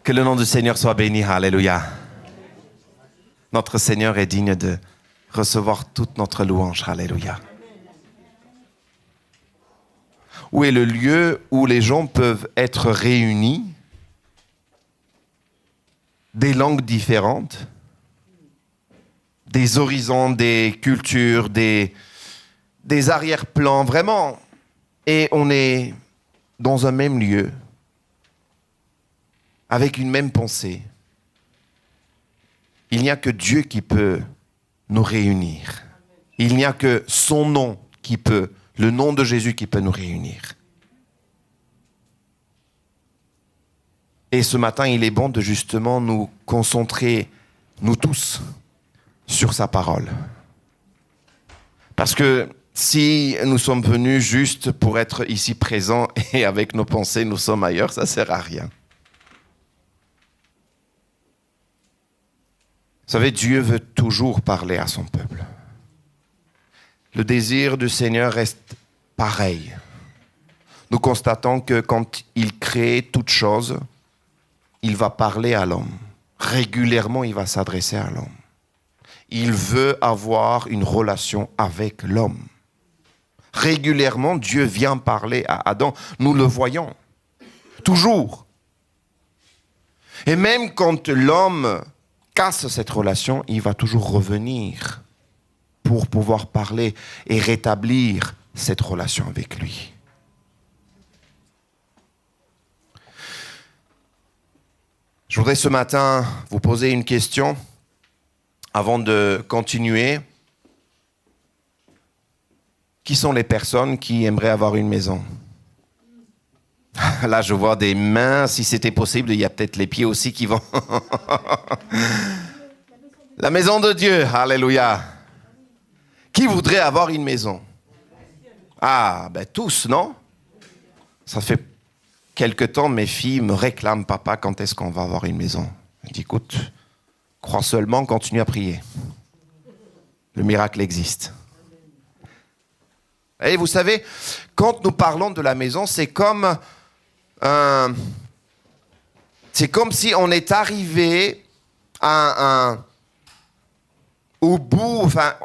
Que le nom du Seigneur soit béni. Alléluia. Notre Seigneur est digne de recevoir toute notre louange. Alléluia. Où est le lieu où les gens peuvent être réunis, des langues différentes, des horizons, des cultures, des arrière-plans, vraiment. Et on est dans un même lieu, avec une même pensée. Il n'y a que Dieu qui peut nous réunir. Il n'y a que son nom qui peut, le nom de Jésus qui peut nous réunir. Et ce matin, il est bon de justement nous concentrer, nous tous, sur sa parole. Parce que si nous sommes venus juste pour être ici présents et avec nos pensées, nous sommes ailleurs, ça ne sert à rien. Vous savez, Dieu veut toujours parler à son peuple. Le désir du Seigneur reste pareil. Nous constatons que quand il crée toute chose, il va parler à l'homme. Régulièrement, il va s'adresser à l'homme. Il veut avoir une relation avec l'homme. Régulièrement, Dieu vient parler à Adam. Nous le voyons. Toujours. Et même quand l'homme casse cette relation, il va toujours revenir pour pouvoir parler et rétablir cette relation avec lui. Je voudrais ce matin vous poser une question avant de continuer. Qui sont les personnes qui aimeraient avoir une maison? Là, je vois des mains. Si c'était possible, il y a peut-être les pieds aussi qui vont. La maison de Dieu, alléluia. Qui voudrait avoir une maison? Ah, ben tous, non? Ça fait quelque temps, mes filles me réclament, papa, quand est-ce qu'on va avoir une maison? Je dis, écoute, crois seulement, continue à prier. Le miracle existe. Et vous savez, quand nous parlons de la maison, c'est comme si on est arrivé au bout, enfin,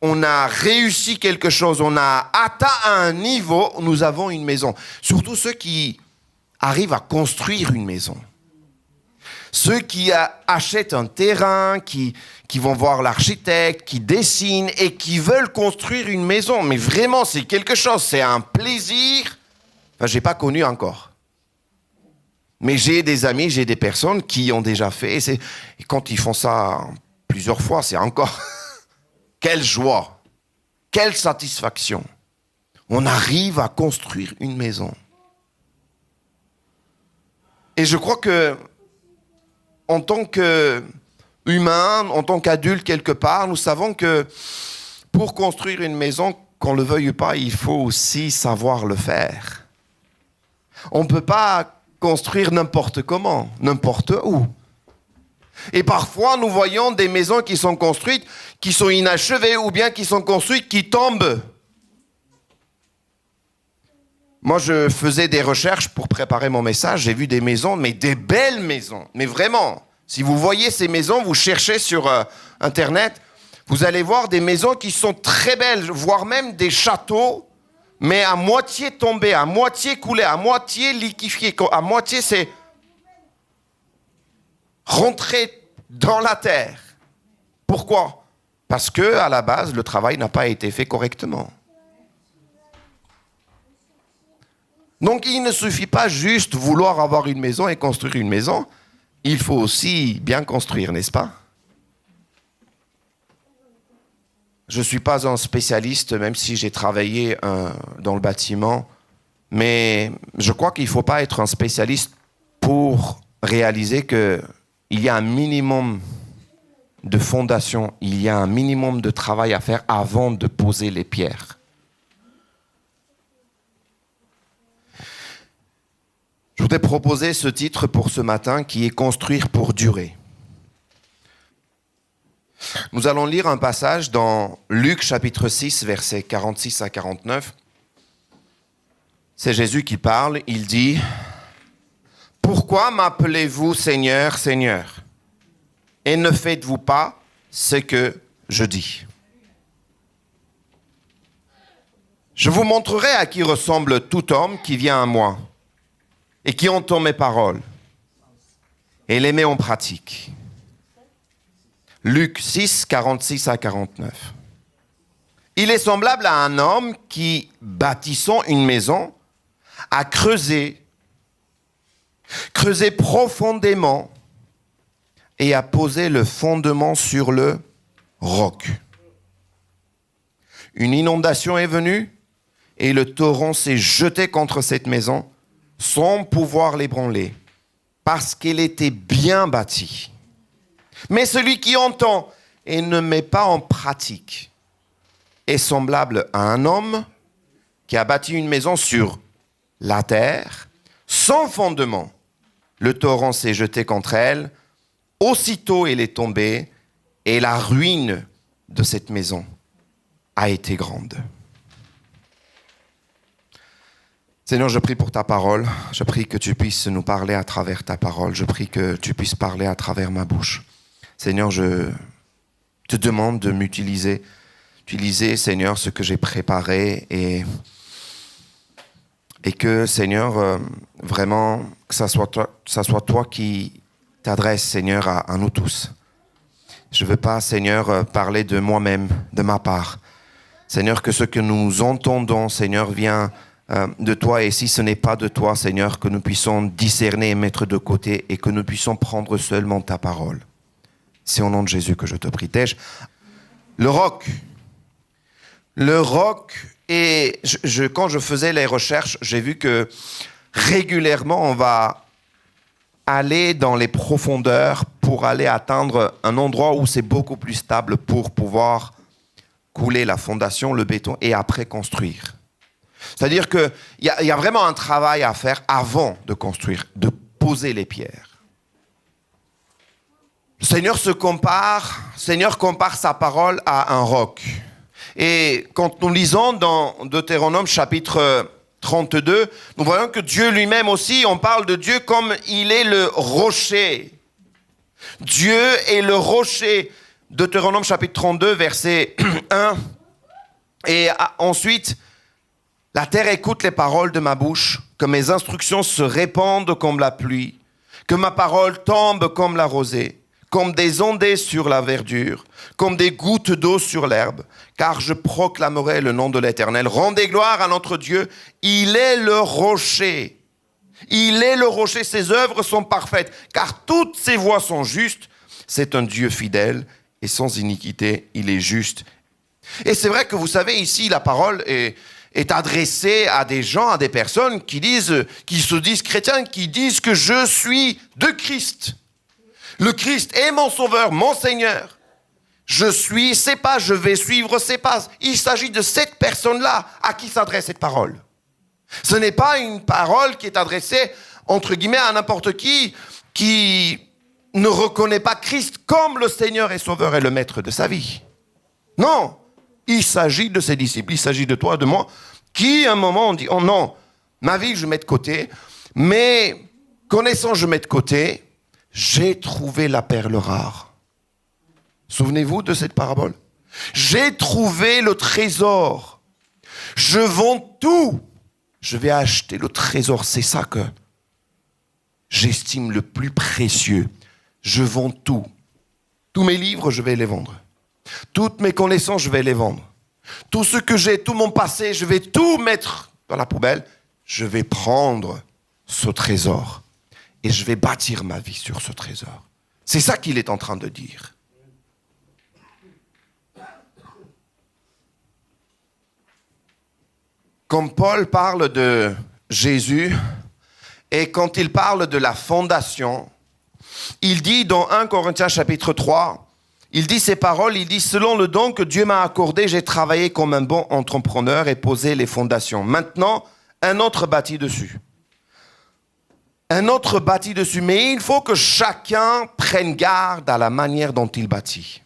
on a réussi quelque chose, on a atteint un niveau, nous avons une maison. Surtout ceux qui arrivent à construire une maison. Ceux qui achètent un terrain, qui vont voir l'architecte, qui dessinent et qui veulent construire une maison. Mais vraiment, c'est quelque chose, c'est un plaisir. Enfin, je n'ai pas connu encore. Mais j'ai des amis, j'ai des personnes qui ont déjà fait. Et quand ils font ça plusieurs fois, c'est encore... Quelle joie, quelle satisfaction. On arrive à construire une maison. Et je crois que en tant qu'humain, en tant qu'adulte quelque part, nous savons que pour construire une maison, qu'on le veuille ou pas, il faut aussi savoir le faire. On ne peut pas construire n'importe comment, n'importe où. Et parfois, nous voyons des maisons qui sont construites, qui sont inachevées, ou bien qui sont construites, qui tombent. Moi, je faisais des recherches pour préparer mon message. J'ai vu des maisons, mais des belles maisons. Mais vraiment, si vous voyez ces maisons, vous cherchez sur Internet, vous allez voir des maisons qui sont très belles, voire même des châteaux, mais à moitié tombés, à moitié coulés, à moitié liquéfiés, à moitié c'est rentré dans la terre. Pourquoi? Parce que à la base, le travail n'a pas été fait correctement. Donc, il ne suffit pas juste vouloir avoir une maison et construire une maison. Il faut aussi bien construire, n'est-ce pas? Je ne suis pas un spécialiste, même si j'ai travaillé dans le bâtiment. Mais je crois qu'il ne faut pas être un spécialiste pour réaliser qu'il y a un minimum de fondation, il y a un minimum de travail à faire avant de poser les pierres. Je voudrais proposer ce titre pour ce matin qui est « Construire pour durer ». Nous allons lire un passage dans Luc chapitre 6, versets 46 à 49. C'est Jésus qui parle, il dit « Pourquoi m'appelez-vous Seigneur, Seigneur, et ne faites-vous pas ce que je dis? Je vous montrerai à qui ressemble tout homme qui vient à moi et qui entend mes paroles et les met en pratique. Luc 6, 46 à 49. Il est semblable à un homme qui, bâtissant une maison, a creusé profondément et a posé le fondement sur le roc. Une inondation est venue et le torrent s'est jeté contre cette maison sans pouvoir l'ébranler, parce qu'elle était bien bâtie. Mais celui qui entend et ne met pas en pratique est semblable à un homme qui a bâti une maison sur la terre, sans fondement. Le torrent s'est jeté contre elle, aussitôt elle est tombée, et la ruine de cette maison a été grande. Seigneur, je prie pour ta parole. Je prie que tu puisses nous parler à travers ta parole. Je prie que tu puisses parler à travers ma bouche. Seigneur, je te demande de m'utiliser. Utiliser, Seigneur, ce que j'ai préparé et que, Seigneur, vraiment, que ça soit toi qui t'adresses, Seigneur, à nous tous. Je ne veux pas, Seigneur, parler de moi-même, de ma part. Seigneur, que ce que nous entendons, Seigneur, vient de toi. Et si ce n'est pas de toi, Seigneur, que nous puissions discerner et mettre de côté et que nous puissions prendre seulement ta parole. C'est au nom de Jésus que je te prie. Le roc. Et quand je faisais les recherches, j'ai vu que régulièrement, on va aller dans les profondeurs pour aller atteindre un endroit où c'est beaucoup plus stable pour pouvoir couler la fondation, le béton et après construire. C'est-à-dire qu'il y a vraiment un travail à faire avant de construire, de poser les pierres. Le Seigneur compare sa parole à un roc. Et quand nous lisons dans Deutéronome chapitre 32, nous voyons que Dieu lui-même aussi, on parle de Dieu comme il est le rocher. Dieu est le rocher. Deutéronome chapitre 32, verset 1. Et ensuite, la terre écoute les paroles de ma bouche, que mes instructions se répandent comme la pluie, que ma parole tombe comme la rosée, comme des ondées sur la verdure, comme des gouttes d'eau sur l'herbe, car je proclamerai le nom de l'Éternel. Rendez gloire à notre Dieu, il est le rocher. Il est le rocher, ses œuvres sont parfaites, car toutes ses voies sont justes. C'est un Dieu fidèle et sans iniquité, il est juste. Et c'est vrai que vous savez, ici, la parole est adressée à des gens, à des personnes qui se disent chrétiens, qui disent que je suis de Christ. Le Christ est mon sauveur, mon Seigneur. Je suis ses pas, je vais suivre ses pas. Il s'agit de cette personne-là à qui s'adresse cette parole. Ce n'est pas une parole qui est adressée, entre guillemets, à n'importe qui ne reconnaît pas Christ comme le Seigneur et Sauveur et le Maître de sa vie. Non, il s'agit de ses disciples, il s'agit de toi, de moi, qui à un moment ont dit, oh non, ma vie je mets de côté, mais connaissant je mets de côté, j'ai trouvé la perle rare. Souvenez-vous de cette parabole? J'ai trouvé le trésor. Je vends tout. Je vais acheter le trésor. C'est ça que j'estime le plus précieux. Je vends tout. Tous mes livres, je vais les vendre. Toutes mes connaissances, je vais les vendre. Tout ce que j'ai, tout mon passé, je vais tout mettre dans la poubelle. Je vais prendre ce trésor. Et je vais bâtir ma vie sur ce trésor. C'est ça qu'il est en train de dire. Comme Paul parle de Jésus, et quand il parle de la fondation, il dit dans 1 Corinthiens chapitre 3, il dit ces paroles, il dit « Selon le don que Dieu m'a accordé, j'ai travaillé comme un bon entrepreneur et posé les fondations. Maintenant, un autre bâtit dessus. » Un autre bâtit dessus, mais il faut que chacun prenne garde à la manière dont il bâtit.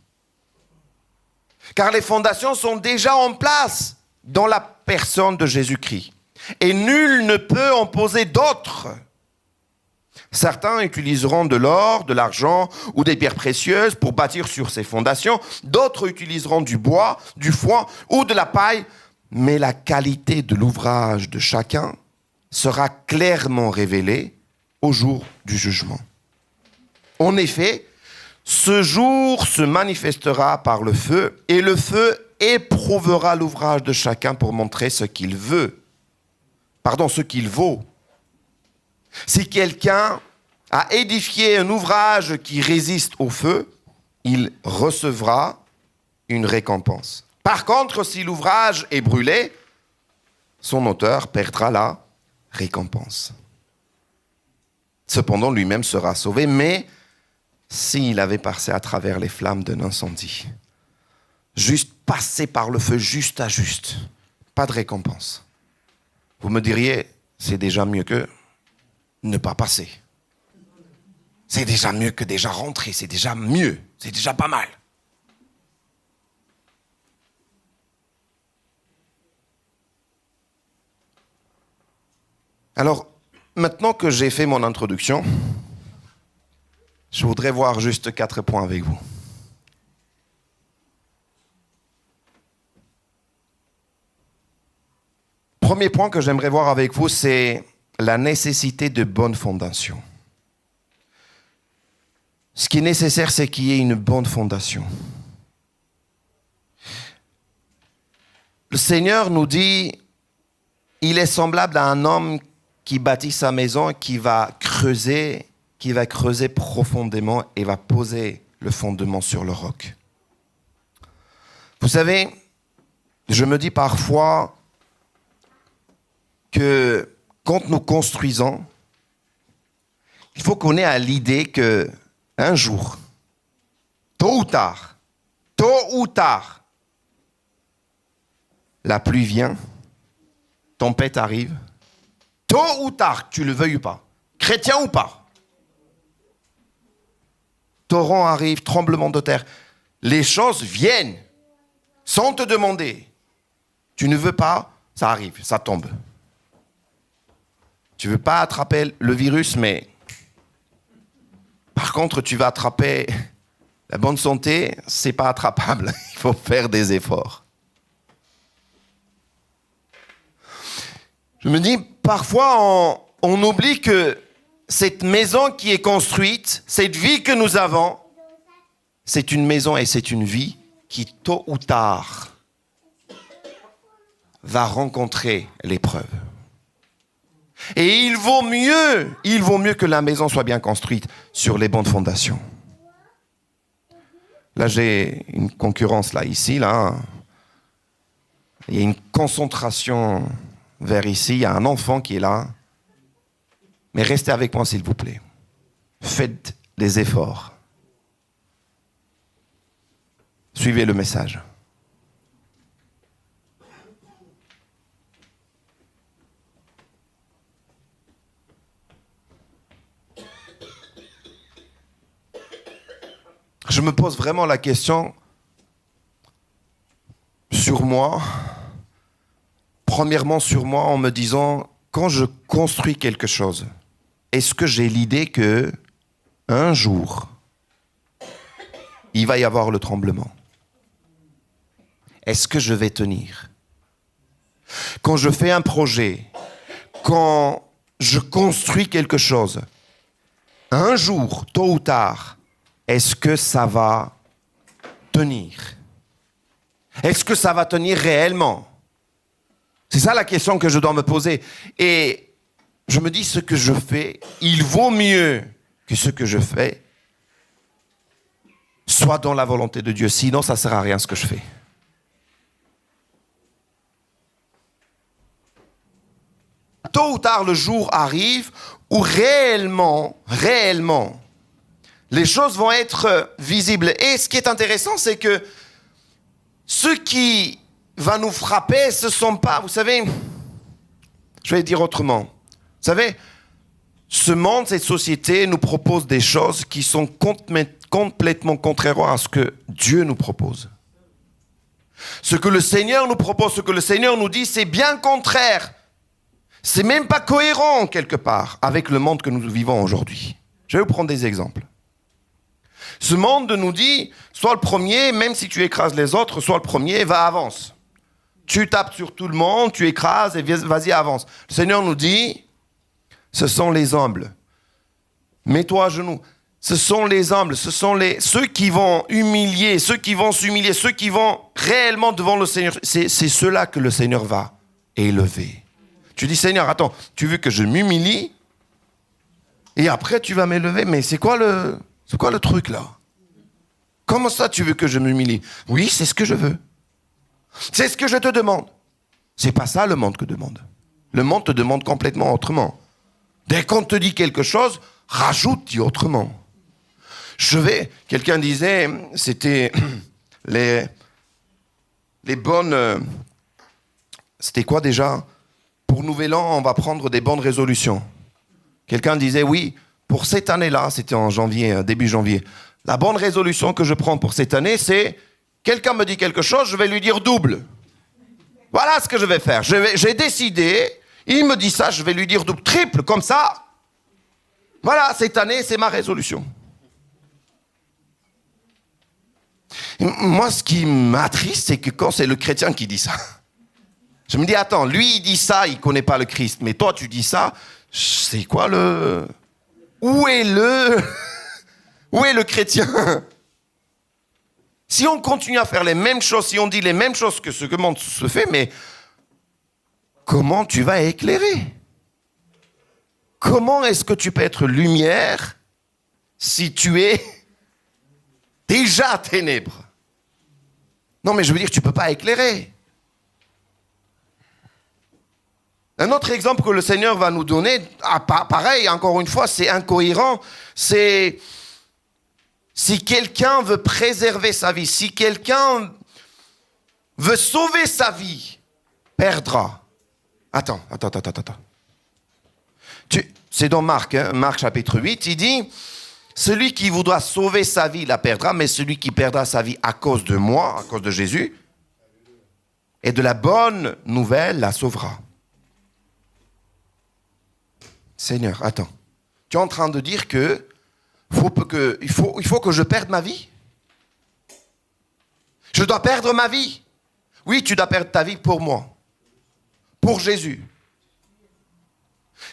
Car les fondations sont déjà en place dans la personne de Jésus-Christ. Et nul ne peut en poser d'autres. Certains utiliseront de l'or, de l'argent ou des pierres précieuses pour bâtir sur ces fondations. D'autres utiliseront du bois, du foin ou de la paille. Mais la qualité de l'ouvrage de chacun sera clairement révélée au jour du jugement. En effet, ce jour se manifestera par le feu, et le feu éprouvera l'ouvrage de chacun pour montrer ce qu'il vaut. Si quelqu'un a édifié un ouvrage qui résiste au feu, il recevra une récompense. Par contre, si l'ouvrage est brûlé, son auteur perdra la récompense. Cependant, lui-même sera sauvé, mais s'il avait passé à travers les flammes d'un incendie, juste passé par le feu, juste à juste, pas de récompense. Vous me diriez, c'est déjà mieux que ne pas passer. C'est déjà mieux que déjà rentrer, c'est déjà mieux, c'est déjà pas mal. Alors, maintenant que j'ai fait mon introduction, je voudrais voir juste 4 points avec vous. Premier point que j'aimerais voir avec vous, c'est la nécessité de bonnes fondations. Ce qui est nécessaire, c'est qu'il y ait une bonne fondation. Le Seigneur nous dit, il est semblable à un homme qui bâtit sa maison, qui va creuser profondément et va poser le fondement sur le roc. Vous savez, je me dis parfois que quand nous construisons, il faut qu'on ait à l'idée que un jour, tôt ou tard, la pluie vient, tempête arrive, tôt ou tard, tu le veuilles ou pas, chrétien ou pas, torrent arrive, tremblement de terre, les choses viennent sans te demander. Tu ne veux pas, ça arrive, ça tombe. Tu ne veux pas attraper le virus, mais par contre, tu vas attraper la bonne santé, c'est pas attrapable. Il faut faire des efforts. Je me dis, parfois, on oublie que cette maison qui est construite, cette vie que nous avons, c'est une maison et c'est une vie qui, tôt ou tard, va rencontrer l'épreuve. Et il vaut mieux que la maison soit bien construite sur les bonnes fondations. Là, j'ai une concurrence ici. Il y a une concentration vers ici. Il y a un enfant qui est là. Mais restez avec moi, s'il vous plaît. Faites des efforts. Suivez le message. Je me pose vraiment la question sur moi, premièrement sur moi, en me disant, quand je construis quelque chose, est-ce que j'ai l'idée que un jour, il va y avoir le tremblement? Est-ce que je vais tenir? Quand je fais un projet, quand je construis quelque chose, un jour, tôt ou tard, est-ce que ça va tenir? Est-ce que ça va tenir réellement? C'est ça la question que je dois me poser. Et je me dis, ce que je fais, il vaut mieux que ce que je fais soit dans la volonté de Dieu. Sinon, ça ne sert à rien ce que je fais. Tôt ou tard, le jour arrive où réellement, les choses vont être visibles. Et ce qui est intéressant, c'est que ce qui va nous frapper, ce ne sont pas, vous savez, je vais dire autrement. Vous savez, ce monde, cette société nous propose des choses qui sont complètement contraires à ce que Dieu nous propose. Ce que le Seigneur nous propose, ce que le Seigneur nous dit, c'est bien contraire. C'est même pas cohérent quelque part avec le monde que nous vivons aujourd'hui. Je vais vous prendre des exemples. Ce monde nous dit, sois le premier, même si tu écrases les autres, sois le premier, va, avance. Tu tapes sur tout le monde, tu écrases et vas-y, avance. Le Seigneur nous dit, ce sont les humbles. Mets-toi à genoux. Ce sont les humbles, ce sont ceux qui vont humilier, ceux qui vont s'humilier, ceux qui vont réellement devant le Seigneur. C'est ceux-là que le Seigneur va élever. Tu dis, Seigneur, attends, tu veux que je m'humilie et après tu vas m'élever, mais c'est quoi le truc là? Comment ça tu veux que je m'humilie? Oui, c'est ce que je veux. C'est ce que je te demande. C'est pas ça le monde que demande. Le monde te demande complètement autrement. Dès qu'on te dit quelque chose, rajoute, dis autrement. Quelqu'un disait, c'était les bonnes, c'était quoi déjà? Pour Nouvel An, on va prendre des bonnes résolutions. Quelqu'un disait, oui, pour cette année-là, c'était en janvier, début janvier, la bonne résolution que je prends pour cette année, c'est, quelqu'un me dit quelque chose, je vais lui dire double. Voilà ce que je vais faire. J'ai décidé, il me dit ça, je vais lui dire double, triple, comme ça. Voilà, cette année, c'est ma résolution. Moi, ce qui m'attriste, c'est que quand c'est le chrétien qui dit ça, je me dis, attends, lui, il dit ça, il ne connaît pas le Christ, mais toi, tu dis ça, c'est quoi Où est le chrétien? Si on continue à faire les mêmes choses, si on dit les mêmes choses que ce que le monde se fait, mais comment tu vas éclairer? Comment est-ce que tu peux être lumière si tu es déjà ténèbres? Non, mais je veux dire, tu ne peux pas éclairer. Un autre exemple que le Seigneur va nous donner, pareil, encore une fois, c'est incohérent, c'est si quelqu'un veut préserver sa vie, si quelqu'un veut sauver sa vie, perdra. Attends. C'est dans Marc, Marc chapitre 8, il dit, celui qui voudra sauver sa vie la perdra, mais celui qui perdra sa vie à cause de moi, à cause de Jésus, et de la bonne nouvelle la sauvera. Seigneur, attends. Tu es en train de dire il faut que je perde ma vie? Je dois perdre ma vie? Oui, tu dois perdre ta vie pour moi. Pour Jésus.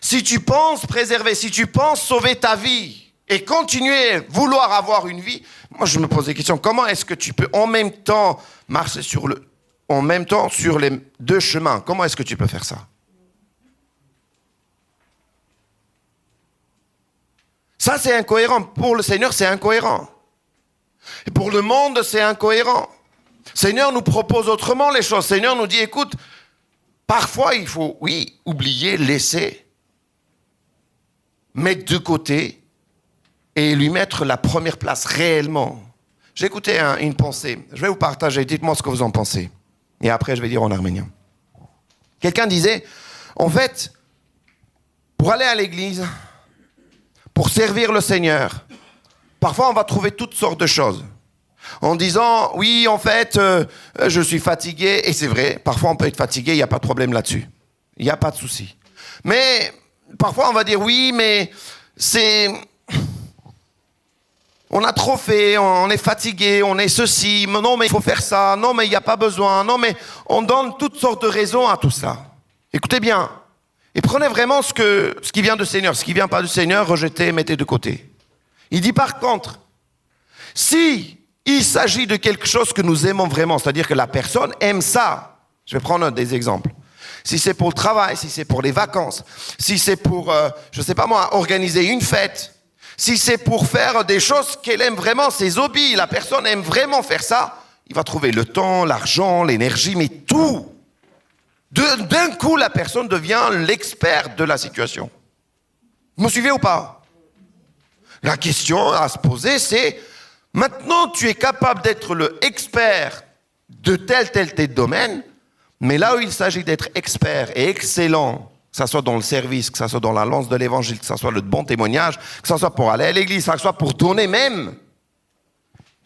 Si tu penses préserver, si tu penses sauver ta vie et continuer à vouloir avoir une vie, moi je me pose des questions. Comment est-ce que tu peux en même temps marcher sur les deux chemins? Comment est-ce que tu peux faire ça? Ça, c'est incohérent. Pour le Seigneur, c'est incohérent. Et pour le monde, c'est incohérent. Le Seigneur nous propose autrement les choses. Le Seigneur nous dit, écoute, parfois, il faut, oui, oublier, laisser, mettre de côté et lui mettre la première place réellement. J'ai écouté une pensée. Je vais vous partager. Dites-moi ce que vous en pensez. Et après, je vais dire en arménien. Quelqu'un disait, en fait, pour aller à l'église, pour servir le Seigneur, parfois on va trouver toutes sortes de choses. En disant, oui, en fait, je suis fatigué. Et c'est vrai, parfois on peut être fatigué, il n'y a pas de problème là-dessus. Il n'y a pas de souci. Mais parfois on va dire, oui, mais on a trop fait, on est fatigué, on est ceci. Non, mais il faut faire ça. Non, mais il n'y a pas besoin. Non, mais on donne toutes sortes de raisons à tout ça. Écoutez bien. Et prenez vraiment ce qui vient du Seigneur. Ce qui ne vient pas du Seigneur, rejetez, mettez de côté. Il dit par contre, si il s'agit de quelque chose que nous aimons vraiment, c'est-à-dire que la personne aime ça, je vais prendre des exemples. Si c'est pour le travail, si c'est pour les vacances, si c'est pour, je ne sais pas moi, organiser une fête, si c'est pour faire des choses qu'elle aime vraiment, ses hobbies, la personne aime vraiment faire ça, il va trouver le temps, l'argent, l'énergie, mais tout. D'un coup, la personne devient l'expert de la situation. Vous me suivez ou pas? La question à se poser, c'est, maintenant tu es capable d'être l'expert de tel domaine, mais là où il s'agit d'être expert et excellent, que ce soit dans le service, que ce soit dans la lance de l'évangile, que ce soit le bon témoignage, que ce soit pour aller à l'église, que ce soit pour donner même,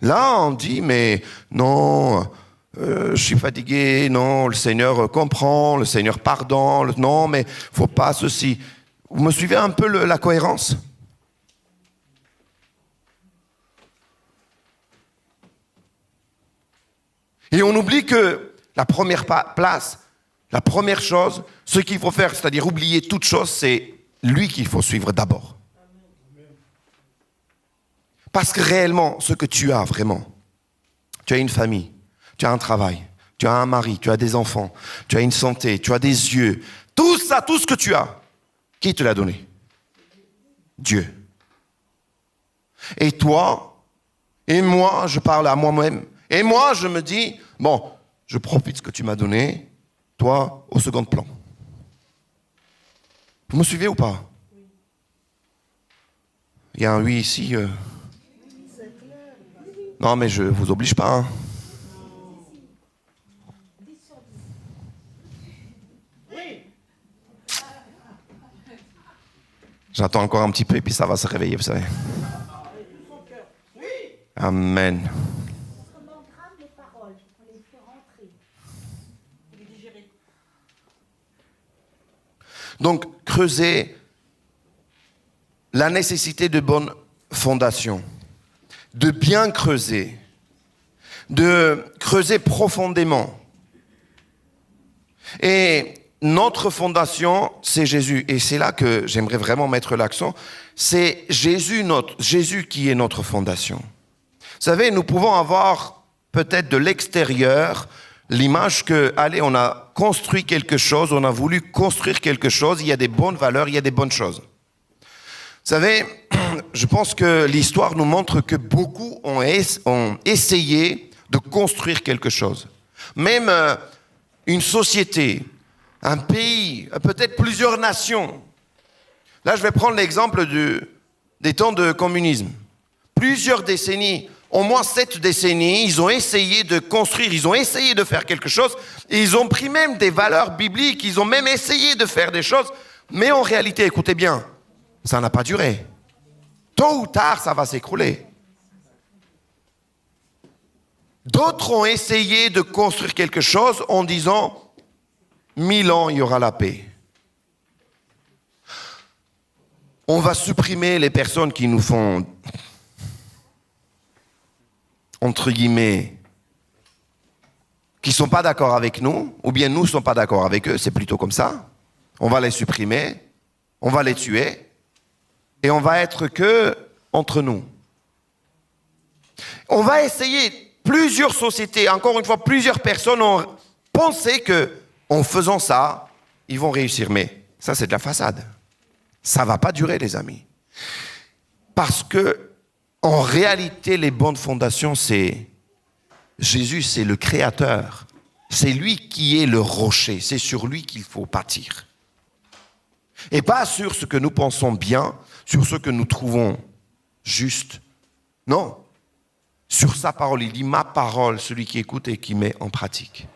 là on dit, mais non, je suis fatigué, non, le Seigneur comprend, le Seigneur pardonne, non, mais faut pas ceci. Vous me suivez un peu la cohérence? Et on oublie que la première place, la première chose, ce qu'il faut faire, c'est-à-dire oublier toute chose, c'est lui qu'il faut suivre d'abord. Parce que réellement, ce que tu as vraiment, tu as une famille, tu as un travail, tu as un mari, tu as des enfants, tu as une santé, tu as des yeux, tout ça, tout ce que tu as, qui te l'a donné? Dieu. Et toi, et moi, je parle à moi-même, et moi, je me dis, bon, je profite de ce que tu m'as donné, toi, au second plan. Vous me suivez ou pas? Il y a un oui ici. Non, mais je ne vous oblige pas. Hein. J'attends encore un petit peu et puis ça va se réveiller, vous savez. Amen. Donc, creuser la nécessité de bonnes fondations, de bien creuser, de creuser profondément. Et notre fondation, c'est Jésus. Et c'est là que j'aimerais vraiment mettre l'accent. C'est Jésus qui est notre fondation. Vous savez, nous pouvons avoir peut-être de l'extérieur l'image que, allez, on a construit quelque chose, on a voulu construire quelque chose, il y a des bonnes valeurs, il y a des bonnes choses. Vous savez, je pense que l'histoire nous montre que beaucoup ont essayé de construire quelque chose. Même une société, un pays, peut-être plusieurs nations. Là, je vais prendre l'exemple des temps de communisme. Plusieurs décennies, au moins 7 décennies, ils ont essayé de construire, ils ont essayé de faire quelque chose, et ils ont pris même des valeurs bibliques, ils ont même essayé de faire des choses, mais en réalité, écoutez bien, ça n'a pas duré. Tôt ou tard, ça va s'écrouler. D'autres ont essayé de construire quelque chose en disant 1000 ans, il y aura la paix. On va supprimer les personnes qui nous font, entre guillemets, qui ne sont pas d'accord avec nous, ou bien nous ne sommes pas d'accord avec eux, c'est plutôt comme ça. On va les supprimer, on va les tuer, et on va être que entre nous. On va essayer, plusieurs sociétés, encore une fois, plusieurs personnes ont pensé qu'en faisant ça, ils vont réussir. Mais ça, c'est de la façade. Ça ne va pas durer, les amis. Parce que, en réalité, les bonnes fondations, c'est Jésus, c'est le Créateur. C'est lui qui est le rocher. C'est sur lui qu'il faut bâtir. Et pas sur ce que nous pensons bien, sur ce que nous trouvons juste. Non. Sur sa parole. Il dit, ma parole, celui qui écoute et qui met en pratique.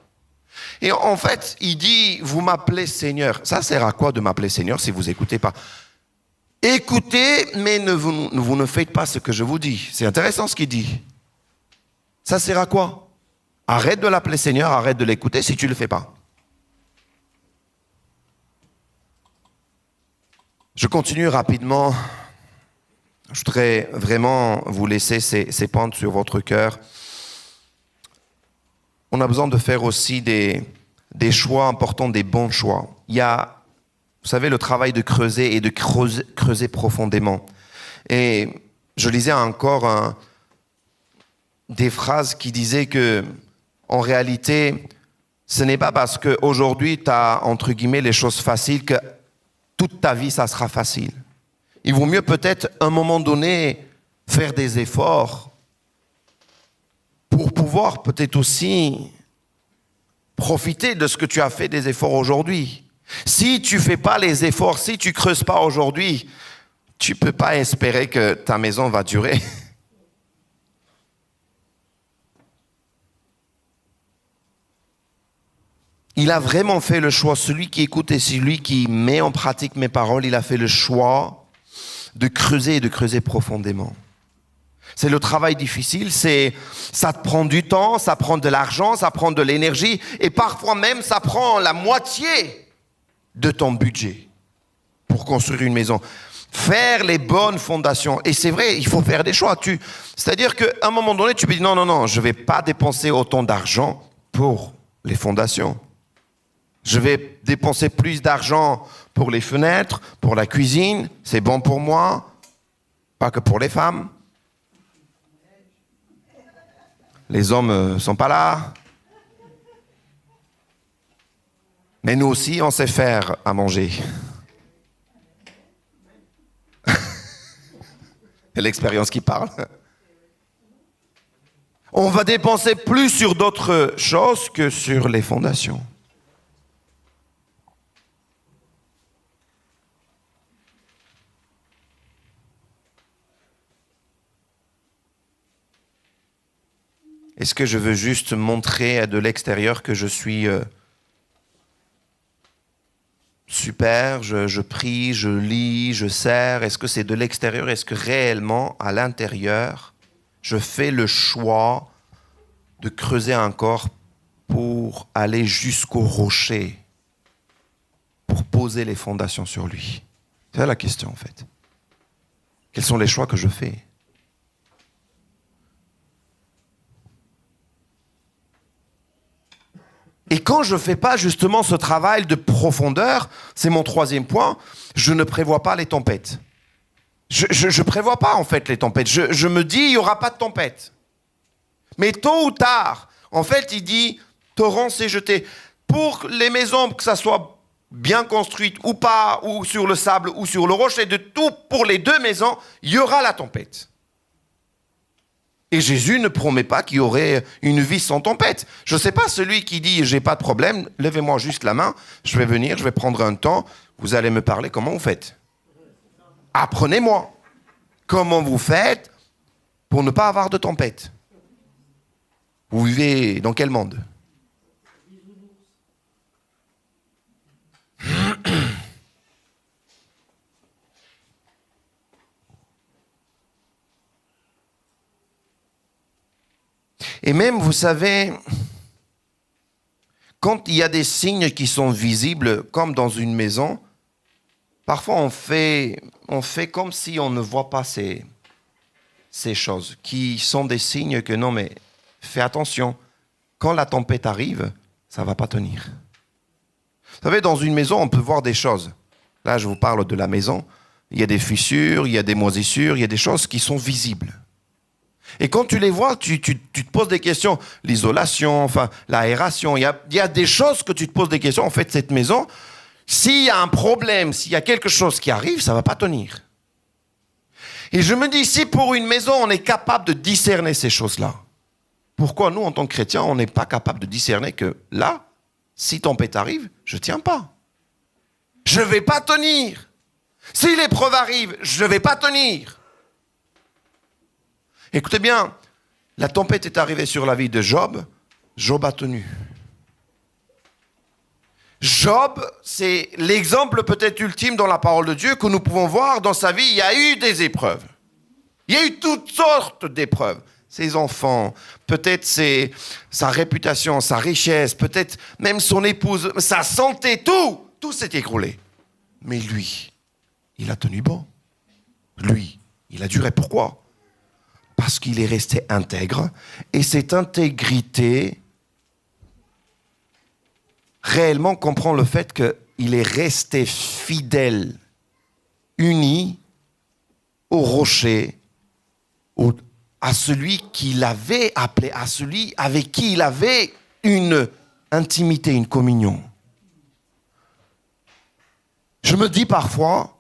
Et en fait, il dit, vous m'appelez Seigneur. Ça sert à quoi de m'appeler Seigneur si vous n'écoutez pas? Écoutez, mais vous ne faites pas ce que je vous dis. C'est intéressant ce qu'il dit. Ça sert à quoi? Arrête de l'appeler Seigneur, arrête de l'écouter si tu ne le fais pas. Je continue rapidement. Je voudrais vraiment vous laisser ces pentes sur votre cœur. On a besoin de faire aussi des choix importants, des bons choix. Il y a, vous savez, le travail de creuser et de creuser profondément. Et je lisais encore des phrases qui disaient que, en réalité, ce n'est pas parce qu'aujourd'hui tu as, entre guillemets, les choses faciles que toute ta vie, ça sera facile. Il vaut mieux peut-être, à un moment donné, faire des efforts pour pouvoir peut-être aussi profiter de ce que tu as fait des efforts aujourd'hui. Si tu ne fais pas les efforts, si tu ne creuses pas aujourd'hui, tu ne peux pas espérer que ta maison va durer. Il a vraiment fait le choix, celui qui écoute et celui qui met en pratique mes paroles, il a fait le choix de creuser et de creuser profondément. C'est le travail difficile, ça te prend du temps, ça prend de l'argent, ça prend de l'énergie et parfois même ça prend la moitié de ton budget pour construire une maison. Faire les bonnes fondations. Et c'est vrai, il faut faire des choix. C'est-à-dire qu'à un moment donné, tu peux dire non, je ne vais pas dépenser autant d'argent pour les fondations. Je vais dépenser plus d'argent pour les fenêtres, pour la cuisine. C'est bon pour moi, pas que pour les femmes. Les hommes ne sont pas là. Mais nous aussi, on sait faire à manger. C'est l'expérience qui parle. On va dépenser plus sur d'autres choses que sur les fondations. Est-ce que je veux juste montrer de l'extérieur que je suis super, je prie, je lis, je sers? Est-ce que c'est de l'extérieur? Est-ce que réellement, à l'intérieur, je fais le choix de creuser un corps pour aller jusqu'au rocher, pour poser les fondations sur lui? C'est la question, en fait. Quels sont les choix que je fais? Et quand je ne fais pas justement ce travail de profondeur, c'est mon troisième point, je ne prévois pas les tempêtes. Je ne prévois pas en fait les tempêtes. Je me dis, il n'y aura pas de tempête. Mais tôt ou tard, en fait, il dit, torrent s'est jeté. Pour les maisons, que ça soit bien construite ou pas, ou sur le sable ou sur le rocher, de tout, pour les deux maisons, il y aura la tempête. Et Jésus ne promet pas qu'il y aurait une vie sans tempête. Je ne sais pas, celui qui dit « j'ai pas de problème, levez-moi juste la main, je vais venir, je vais prendre un temps, vous allez me parler comment vous faites. Apprenez-moi comment vous faites pour ne pas avoir de tempête. Vous vivez dans quel monde ? Et même, vous savez, quand il y a des signes qui sont visibles, comme dans une maison, parfois on fait comme si on ne voit pas ces choses, qui sont des signes que non, mais fais attention, quand la tempête arrive, ça ne va pas tenir. Vous savez, dans une maison, on peut voir des choses. Là, je vous parle de la maison. Il y a des fissures, il y a des moisissures, il y a des choses qui sont visibles. Et quand tu les vois, tu te poses des questions. L'isolation, enfin, l'aération, il y a des choses que tu te poses des questions. En fait, cette maison, s'il y a un problème, s'il y a quelque chose qui arrive, ça ne va pas tenir. Et je me dis, si pour une maison, on est capable de discerner ces choses-là, pourquoi nous, en tant que chrétiens, on n'est pas capable de discerner que là, si tempête arrive, je ne tiens pas. Je ne vais pas tenir. Si l'épreuve arrive, je ne vais pas tenir. Écoutez bien, la tempête est arrivée sur la vie de Job. Job a tenu. Job, c'est l'exemple peut-être ultime dans la parole de Dieu que nous pouvons voir dans sa vie. Il y a eu des épreuves. Il y a eu toutes sortes d'épreuves. Ses enfants, peut-être sa réputation, sa richesse, peut-être même son épouse, sa santé, tout s'est écroulé. Mais lui, il a tenu bon. Lui, il a duré. Pourquoi ? Parce qu'il est resté intègre. Et cette intégrité, réellement comprend le fait qu'il est resté fidèle, uni au rocher, à celui qu'il avait appelé, à celui avec qui il avait une intimité, une communion. Je me dis parfois,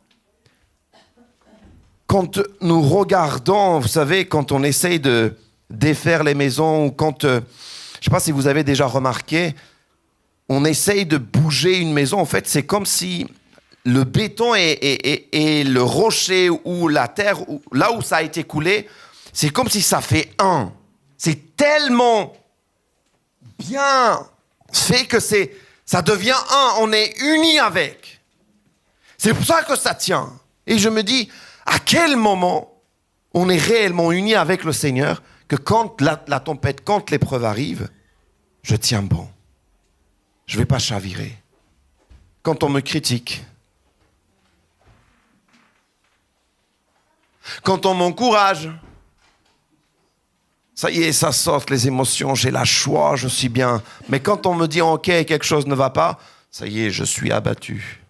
quand nous regardons, vous savez, quand on essaye de défaire les maisons, ou quand, je ne sais pas si vous avez déjà remarqué, on essaye de bouger une maison, en fait, c'est comme si le béton et le rocher ou la terre, là où ça a été coulé, c'est comme si ça fait un. C'est tellement bien fait que ça devient un. On est unis avec. C'est pour ça que ça tient. Et je me dis, à quel moment on est réellement unis avec le Seigneur, que quand la tempête, quand l'épreuve arrive, je tiens bon. Je ne vais pas chavirer. Quand on me critique, quand on m'encourage, ça y est, ça sort les émotions, j'ai la joie, je suis bien. Mais quand on me dit « Ok, quelque chose ne va pas », ça y est, je suis abattu.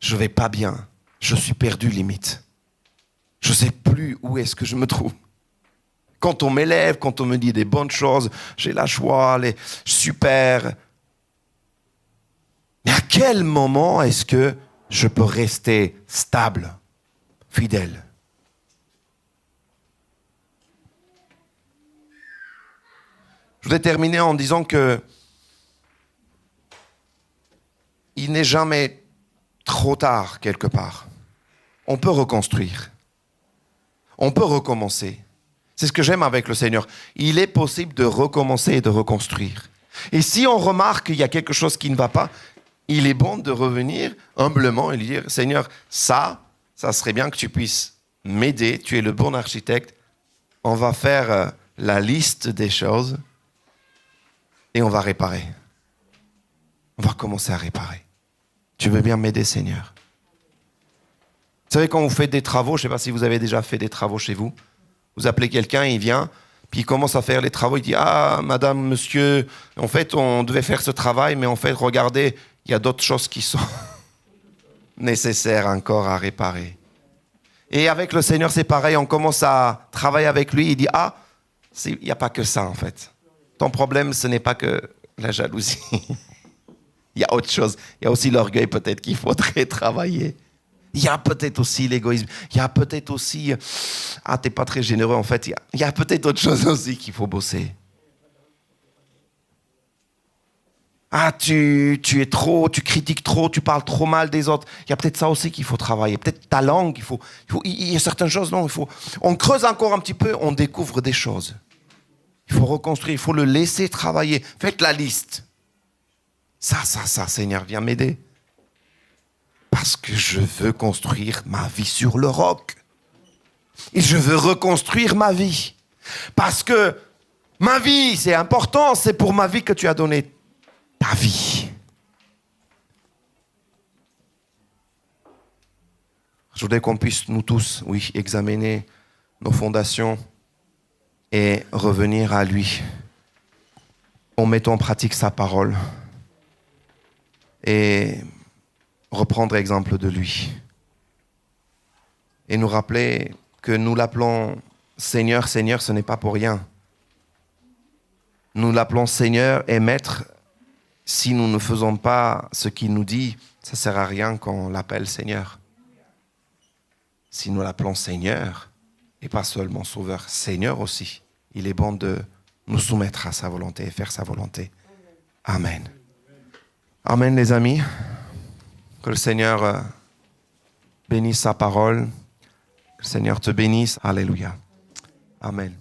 Je ne vais pas bien. Je suis perdu limite. Je ne sais plus où est-ce que je me trouve. Quand on m'élève, quand on me dit des bonnes choses, j'ai la joie, super. Mais à quel moment est-ce que je peux rester stable, fidèle? Je voudrais terminer en disant que il n'est jamais trop tard quelque part. On peut reconstruire. On peut recommencer. C'est ce que j'aime avec le Seigneur. Il est possible de recommencer et de reconstruire. Et si on remarque qu'il y a quelque chose qui ne va pas, il est bon de revenir humblement et lui dire « Seigneur, ça serait bien que tu puisses m'aider. Tu es le bon architecte. On va faire la liste des choses et on va réparer. On va commencer à réparer. Tu veux bien m'aider, Seigneur ?» Vous savez, quand vous faites des travaux, je ne sais pas si vous avez déjà fait des travaux chez vous, vous appelez quelqu'un, il vient, puis il commence à faire les travaux, il dit « Ah, madame, monsieur, en fait, on devait faire ce travail, mais en fait, regardez, il y a d'autres choses qui sont nécessaires encore à réparer. » Et avec le Seigneur, c'est pareil, on commence à travailler avec lui, il dit « Ah, il n'y a pas que ça, en fait. Ton problème, ce n'est pas que la jalousie. Il y a autre chose. Il y a aussi l'orgueil, peut-être, qu'il faudrait travailler. Il y a peut-être aussi l'égoïsme. Il y a peut-être aussi... Ah, t'es pas très généreux, en fait. Il y a peut-être autre chose aussi qu'il faut bosser. Ah, tu es trop, tu critiques trop, tu parles trop mal des autres. Il y a peut-être ça aussi qu'il faut travailler. Peut-être ta langue, il y a certaines choses, non, on creuse encore un petit peu, on découvre des choses. Il faut reconstruire, il faut le laisser travailler. Faites la liste. Ça, Seigneur, viens m'aider. Parce que je veux construire ma vie sur le roc. Et je veux reconstruire ma vie. Parce que ma vie, c'est important, c'est pour ma vie que tu as donné ta vie. Je voudrais qu'on puisse, nous tous, examiner nos fondations et revenir à lui. En mettant en pratique sa parole. Et reprendre exemple de lui. Et nous rappeler que nous l'appelons Seigneur, Seigneur, ce n'est pas pour rien. Nous l'appelons Seigneur et Maître. Si nous ne faisons pas ce qu'il nous dit, ça ne sert à rien qu'on l'appelle Seigneur. Si nous l'appelons Seigneur, et pas seulement Sauveur, Seigneur aussi, il est bon de nous soumettre à sa volonté et faire sa volonté. Amen. Amen, les amis. Que le Seigneur bénisse sa parole. Que le Seigneur te bénisse. Alléluia. Amen.